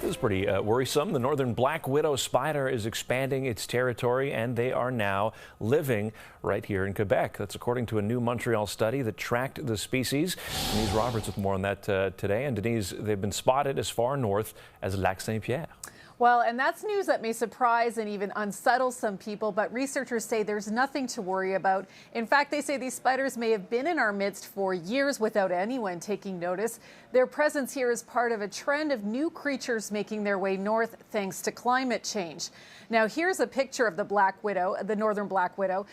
This is pretty worrisome. The northern black widow spider is expanding its territory, and they are now living right here in Quebec. That's according to a new Montreal study that tracked the species. Denise Roberts with more on that today. And Denise, they've been spotted as far north as Lac Saint-Pierre. Well, and that's news that may surprise and even unsettle some people, but researchers say there's nothing to worry about. In fact, they say these spiders may have been in our midst for years without anyone taking notice. Their presence here is part of a trend of new creatures making their way north thanks to climate change. Now, here's a picture of the black widow, the northern black widow.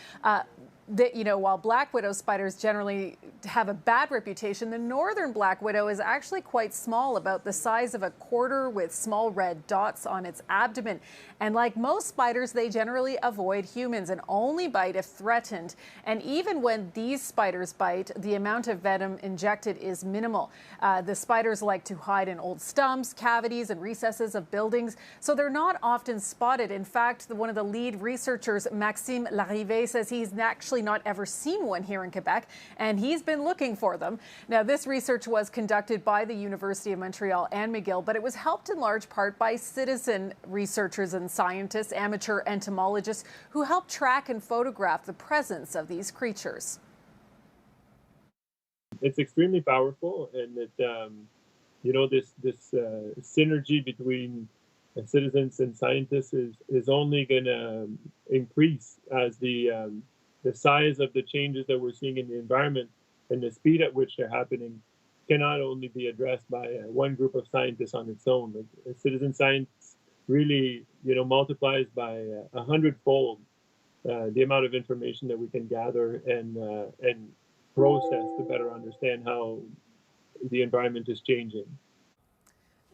While black widow spiders generally have a bad reputation, the northern black widow is actually quite small, about the size of a quarter, with small red dots on its abdomen. And like most spiders, they generally avoid humans and only bite if threatened. And even when these spiders bite, the amount of venom injected is minimal. The spiders like to hide in old stumps, cavities, and recesses of buildings, so they're not often spotted. In fact, one of the lead researchers, Maxime Larrivé, says he's actually not ever seen one here in Quebec, and he's been looking for them. Now, this research was conducted by the University of Montreal and McGill, but it was helped in large part by citizen researchers and scientists, amateur entomologists, who helped track and photograph the presence of these creatures. It's extremely powerful, and it, this synergy between citizens and scientists is only going to increase as the size of the changes that we're seeing in the environment and the speed at which they're happening cannot only be addressed by one group of scientists on its own. Like, citizen science really, multiplies by 100-fold the amount of information that we can gather and process to better understand how the environment is changing.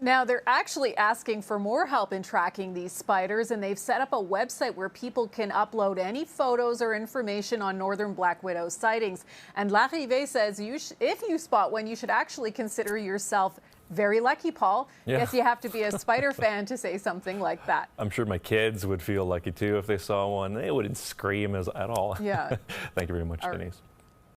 Now, they're actually asking for more help in tracking these spiders, and they've set up a website where people can upload any photos or information on northern black widow sightings. And Larrivé says if you spot one, you should actually consider yourself very lucky, Paul. Yeah. Guess you have to be a spider fan to say something like that. I'm sure my kids would feel lucky too if they saw one. They wouldn't scream at all. Yeah. Thank you very much, Denise.